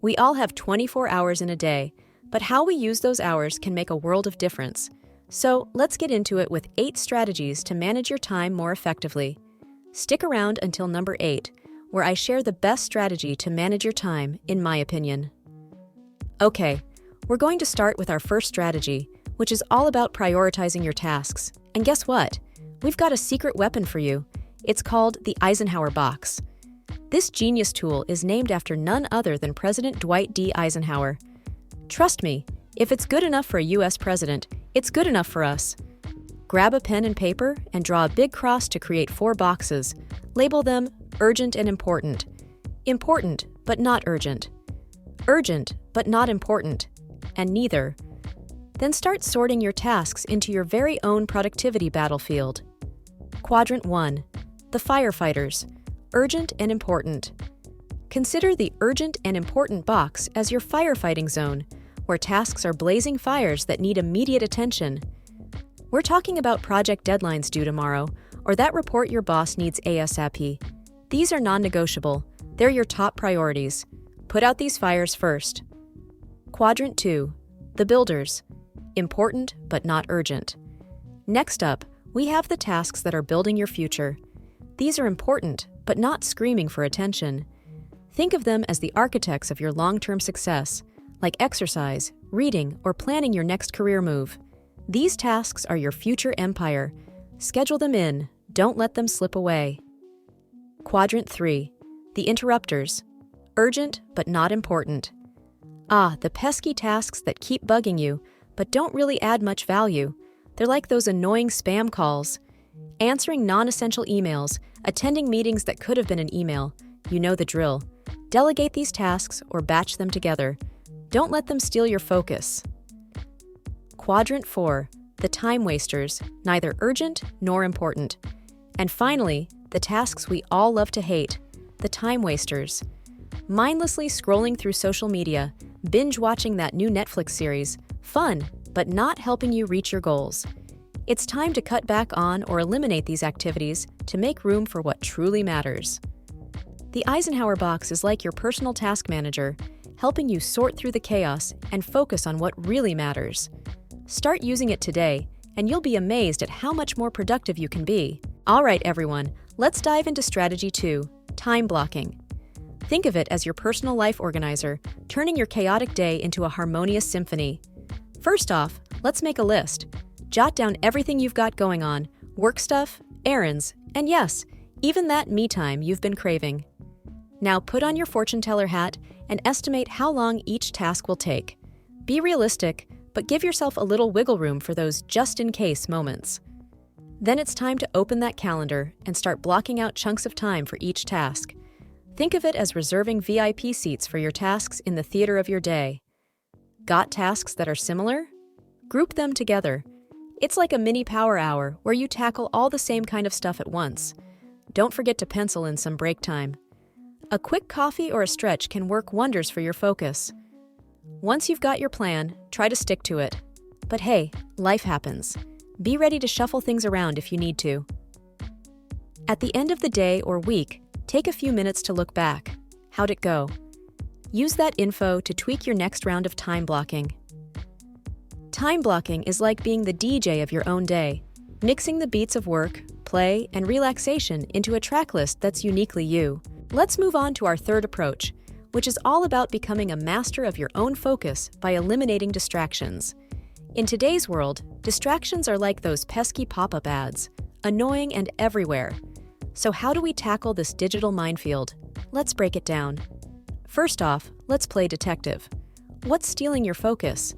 We all have 24 hours in a day, but how we use those hours can make a world of difference. So let's get into it with 8 strategies to manage your time more effectively. Stick around until number 8, where I share the best strategy to manage your time, in my opinion. Okay, we're going to start with our first strategy, which is all about prioritizing your tasks. And guess what? We've got a secret weapon for you. It's called the Eisenhower box. This genius tool is named after none other than President Dwight D. Eisenhower. Trust me, if it's good enough for a US president, it's good enough for us. Grab a pen and paper and draw a big cross to create 4 boxes. Label them urgent and important. Important, but not urgent. Urgent, but not important. And neither. Then start sorting your tasks into your very own productivity battlefield. Quadrant 1. The firefighters. Urgent and important. Consider the urgent and important box as your firefighting zone, where tasks are blazing fires that need immediate attention. We're talking about project deadlines due tomorrow, or that report your boss needs ASAP. These are non-negotiable. They're your top priorities. Put out these fires first. Quadrant 2. The builders. Important, but not urgent. Next up, we have the tasks that are building your future. These are important, but not screaming for attention. Think of them as the architects of your long-term success, like exercise, reading, or planning your next career move. These tasks are your future empire. Schedule them in. Don't let them slip away. Quadrant 3. The interrupters. Urgent, but not important. The pesky tasks that keep bugging you, but don't really add much value. They're like those annoying spam calls. Answering non-essential emails, attending meetings that could have been an email. You know the drill. Delegate these tasks or batch them together. Don't let them steal your focus. Quadrant 4. The time wasters, neither urgent nor important. And finally, the tasks we all love to hate, the time wasters. Mindlessly scrolling through social media, binge-watching that new Netflix series, fun, but not helping you reach your goals. It's time to cut back on or eliminate these activities to make room for what truly matters. The Eisenhower box is like your personal task manager, helping you sort through the chaos and focus on what really matters. Start using it today, and you'll be amazed at how much more productive you can be. All right, everyone, let's dive into strategy 2, time blocking. Think of it as your personal life organizer, turning your chaotic day into a harmonious symphony. First off, let's make a list. Jot down everything you've got going on, work stuff, errands, and yes, even that me time you've been craving. Now put on your fortune teller hat and estimate how long each task will take. Be realistic, but give yourself a little wiggle room for those just-in-case moments. Then it's time to open that calendar and start blocking out chunks of time for each task. Think of it as reserving VIP seats for your tasks in the theater of your day. Got tasks that are similar? Group them together. It's like a mini power hour where you tackle all the same kind of stuff at once. Don't forget to pencil in some break time. A quick coffee or a stretch can work wonders for your focus. Once you've got your plan, try to stick to it. But hey, life happens. Be ready to shuffle things around if you need to. At the end of the day or week, take a few minutes to look back. How'd it go? Use that info to tweak your next round of time blocking. Time blocking is like being the DJ of your own day, mixing the beats of work, play, and relaxation into a track list that's uniquely you. Let's move on to our third approach, which is all about becoming a master of your own focus by eliminating distractions. In today's world, distractions are like those pesky pop-up ads, annoying and everywhere. So how do we tackle this digital minefield? Let's break it down. First off, let's play detective. What's stealing your focus?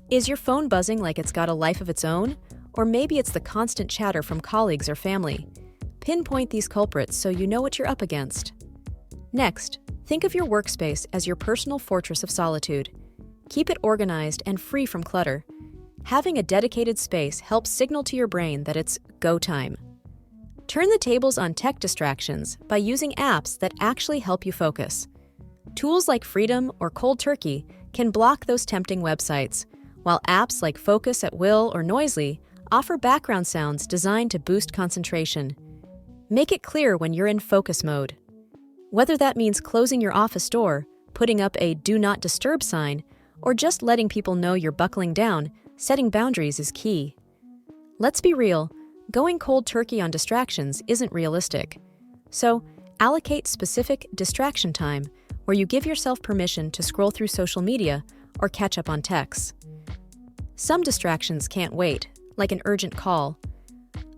Is your phone buzzing like it's got a life of its own? Or maybe it's the constant chatter from colleagues or family. Pinpoint these culprits so you know what you're up against. Next, think of your workspace as your personal fortress of solitude. Keep it organized and free from clutter. Having a dedicated space helps signal to your brain that it's go time. Turn the tables on tech distractions by using apps that actually help you focus. Tools like Freedom or Cold Turkey can block those tempting websites, while apps like Focus at Will or Noisely offer background sounds designed to boost concentration. Make it clear when you're in focus mode. Whether that means closing your office door, putting up a do not disturb sign, or just letting people know you're buckling down, setting boundaries is key. Let's be real, going cold turkey on distractions isn't realistic. So, allocate specific distraction time where you give yourself permission to scroll through social media or catch up on texts. Some distractions can't wait, like an urgent call.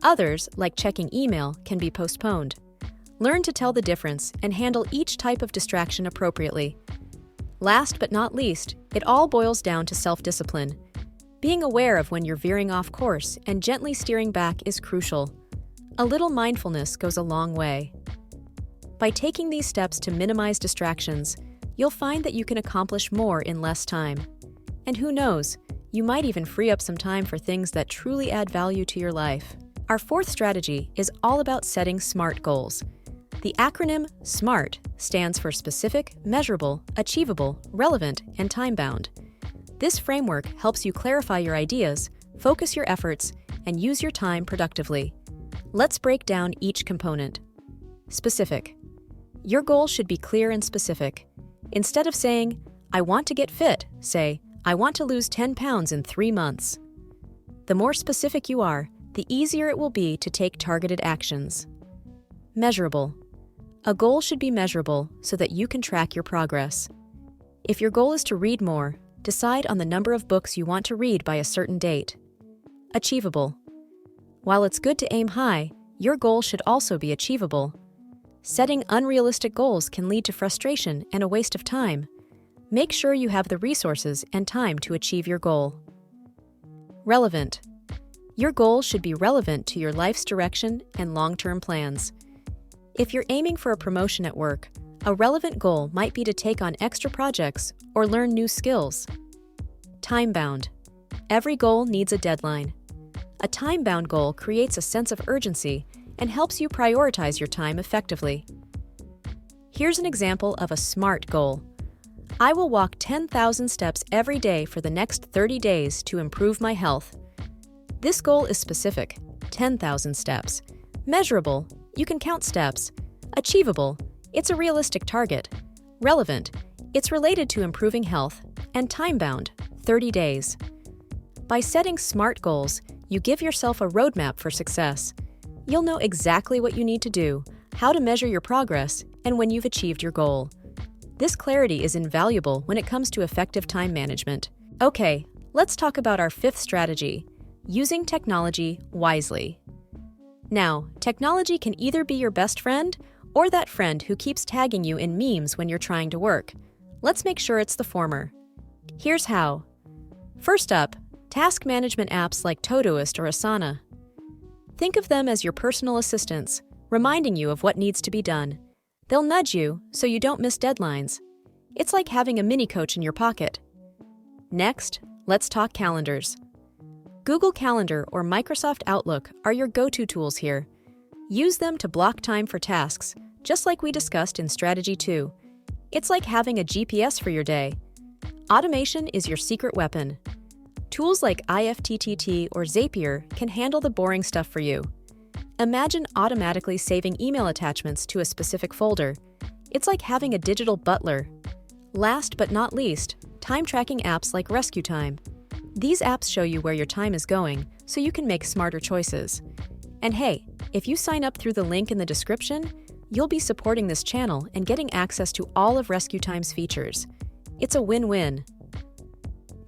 Others, like checking email, can be postponed. Learn to tell the difference and handle each type of distraction appropriately. Last but not least, it all boils down to self-discipline. Being aware of when you're veering off course and gently steering back is crucial. A little mindfulness goes a long way. By taking these steps to minimize distractions, you'll find that you can accomplish more in less time. And who knows, you might even free up some time for things that truly add value to your life. Our fourth strategy is all about setting SMART goals. The acronym SMART stands for specific, measurable, achievable, relevant, and time-bound. This framework helps you clarify your ideas, focus your efforts, and use your time productively. Let's break down each component. Specific. Your goal should be clear and specific. Instead of saying, "I want to get fit," say, "I want to lose 10 pounds in 3 months." The more specific you are, the easier it will be to take targeted actions. Measurable. A goal should be measurable so that you can track your progress. If your goal is to read more, decide on the number of books you want to read by a certain date. Achievable. While it's good to aim high, your goal should also be achievable. Setting unrealistic goals can lead to frustration and a waste of time. Make sure you have the resources and time to achieve your goal. Relevant. Your goal should be relevant to your life's direction and long-term plans. If you're aiming for a promotion at work, a relevant goal might be to take on extra projects or learn new skills. Time-bound. Every goal needs a deadline. A time-bound goal creates a sense of urgency and helps you prioritize your time effectively. Here's an example of a SMART goal. I will walk 10,000 steps every day for the next 30 days to improve my health. This goal is specific, 10,000 steps. Measurable, you can count steps. Achievable, it's a realistic target. Relevant, it's related to improving health. And time-bound, 30 days. By setting SMART goals, you give yourself a roadmap for success. You'll know exactly what you need to do, how to measure your progress, and when you've achieved your goal. This clarity is invaluable when it comes to effective time management. Okay, let's talk about our fifth strategy, using technology wisely. Now, technology can either be your best friend or that friend who keeps tagging you in memes when you're trying to work. Let's make sure it's the former. Here's how. First up, task management apps like Todoist or Asana. Think of them as your personal assistants, reminding you of what needs to be done. They'll nudge you so you don't miss deadlines. It's like having a mini coach in your pocket. Next, let's talk calendars. Google Calendar or Microsoft Outlook are your go-to tools here. Use them to block time for tasks, just like we discussed in Strategy 2. It's like having a GPS for your day. Automation is your secret weapon. Tools like IFTTT or Zapier can handle the boring stuff for you. Imagine automatically saving email attachments to a specific folder. It's like having a digital butler. Last but not least, time-tracking apps like Rescue Time. These apps show you where your time is going, so you can make smarter choices. And hey, if you sign up through the link in the description, you'll be supporting this channel and getting access to all of Rescue Time's features. It's a win-win.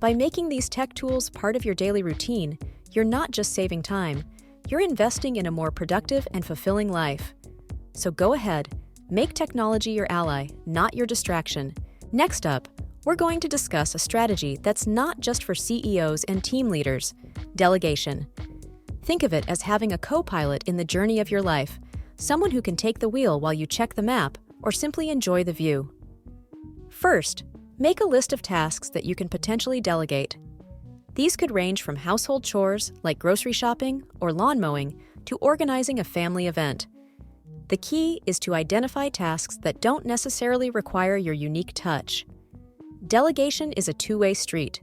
By making these tech tools part of your daily routine, you're not just saving time, you're investing in a more productive and fulfilling life. So go ahead, make technology your ally, not your distraction. Next up, we're going to discuss a strategy that's not just for CEOs and team leaders, delegation. Think of it as having a co-pilot in the journey of your life, someone who can take the wheel while you check the map or simply enjoy the view. First, make a list of tasks that you can potentially delegate. These could range from household chores like grocery shopping or lawn mowing to organizing a family event. The key is to identify tasks that don't necessarily require your unique touch. Delegation is a two-way street.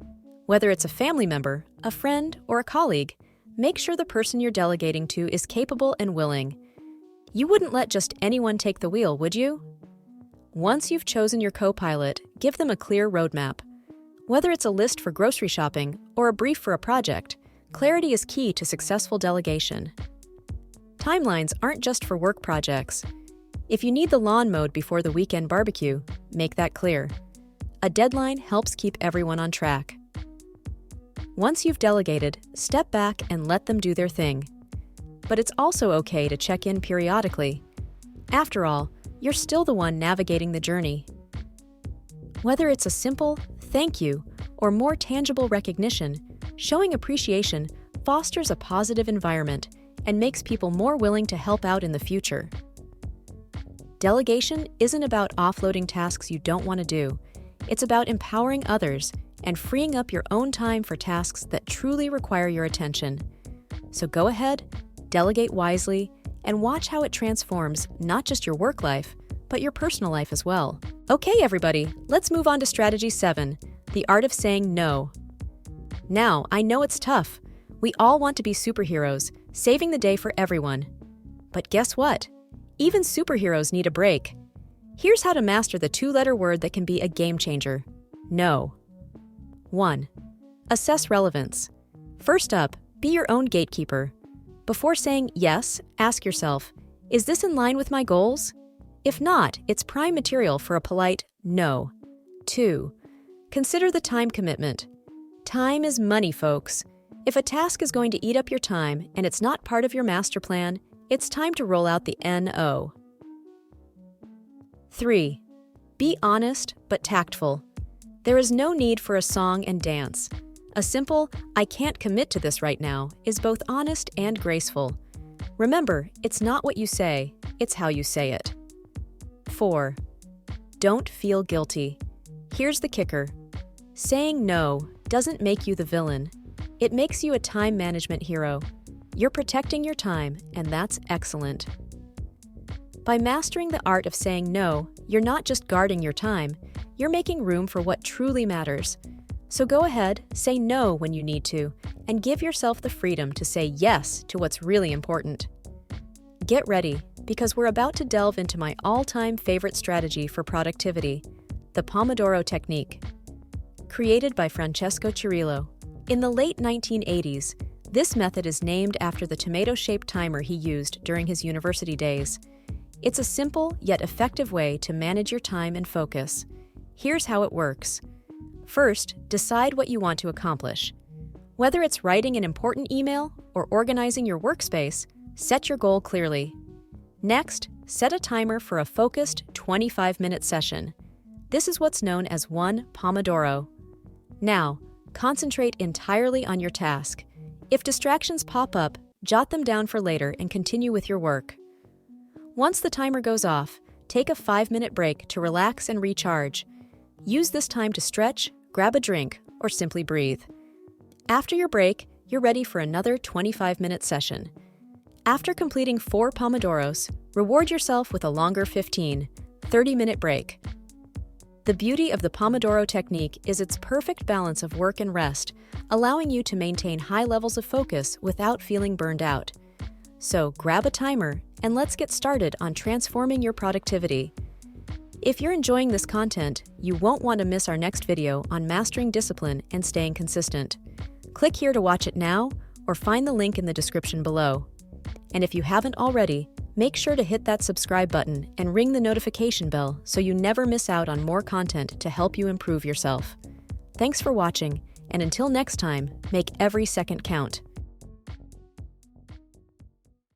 Whether it's a family member, a friend, or a colleague, make sure the person you're delegating to is capable and willing. You wouldn't let just anyone take the wheel, would you? Once you've chosen your co-pilot, give them a clear roadmap. Whether it's a list for grocery shopping or a brief for a project, clarity is key to successful delegation. Timelines aren't just for work projects. If you need the lawn mowed before the weekend barbecue, make that clear. A deadline helps keep everyone on track. Once you've delegated, step back and let them do their thing. But it's also okay to check in periodically. After all, you're still the one navigating the journey. Whether it's a simple thank you or more tangible recognition, showing appreciation fosters a positive environment and makes people more willing to help out in the future. Delegation isn't about offloading tasks you don't want to do. It's about empowering others and freeing up your own time for tasks that truly require your attention. So go ahead, delegate wisely, and watch how it transforms not just your work life, but your personal life as well. Okay, everybody, let's move on to strategy 7, the art of saying no. Now, I know it's tough. We all want to be superheroes, saving the day for everyone. But guess what? Even superheroes need a break. Here's how to master the 2-letter word that can be a game changer: no. 1. Assess relevance. First up, be your own gatekeeper. Before saying yes, ask yourself, is this in line with my goals? If not, it's prime material for a polite no. 2. Consider the time commitment. Time is money, folks. If a task is going to eat up your time and it's not part of your master plan, it's time to roll out the NO. 3. Be honest but tactful. There is no need for a song and dance. A simple, I can't commit to this right now, is both honest and graceful. Remember, it's not what you say, it's how you say it. 4. Don't feel guilty. Here's the kicker. Saying no doesn't make you the villain. It makes you a time management hero. You're protecting your time, and that's excellent. By mastering the art of saying no, you're not just guarding your time, you're making room for what truly matters. So go ahead, say no when you need to, and give yourself the freedom to say yes to what's really important. Get ready, because we're about to delve into my all-time favorite strategy for productivity, the Pomodoro Technique. Created by Francesco Cirillo. In the late 1980s, this method is named after the tomato-shaped timer he used during his university days. It's a simple yet effective way to manage your time and focus. Here's how it works. First, decide what you want to accomplish. Whether it's writing an important email or organizing your workspace, set your goal clearly. Next, set a timer for a focused 25-minute session. This is what's known as one Pomodoro. Now, concentrate entirely on your task. If distractions pop up, jot them down for later and continue with your work. Once the timer goes off, take a 5-minute break to relax and recharge. Use this time to stretch, grab a drink, or simply breathe. After your break, you're ready for another 25-minute session. After completing 4 Pomodoros, reward yourself with a longer 30-minute break. The beauty of the Pomodoro technique is its perfect balance of work and rest, allowing you to maintain high levels of focus without feeling burned out. So grab a timer and let's get started on transforming your productivity. If you're enjoying this content, you won't want to miss our next video on mastering discipline and staying consistent. Click here to watch it now or find the link in the description below. And if you haven't already, make sure to hit that subscribe button and ring the notification bell so you never miss out on more content to help you improve yourself. Thanks for watching, and until next time, make every second count.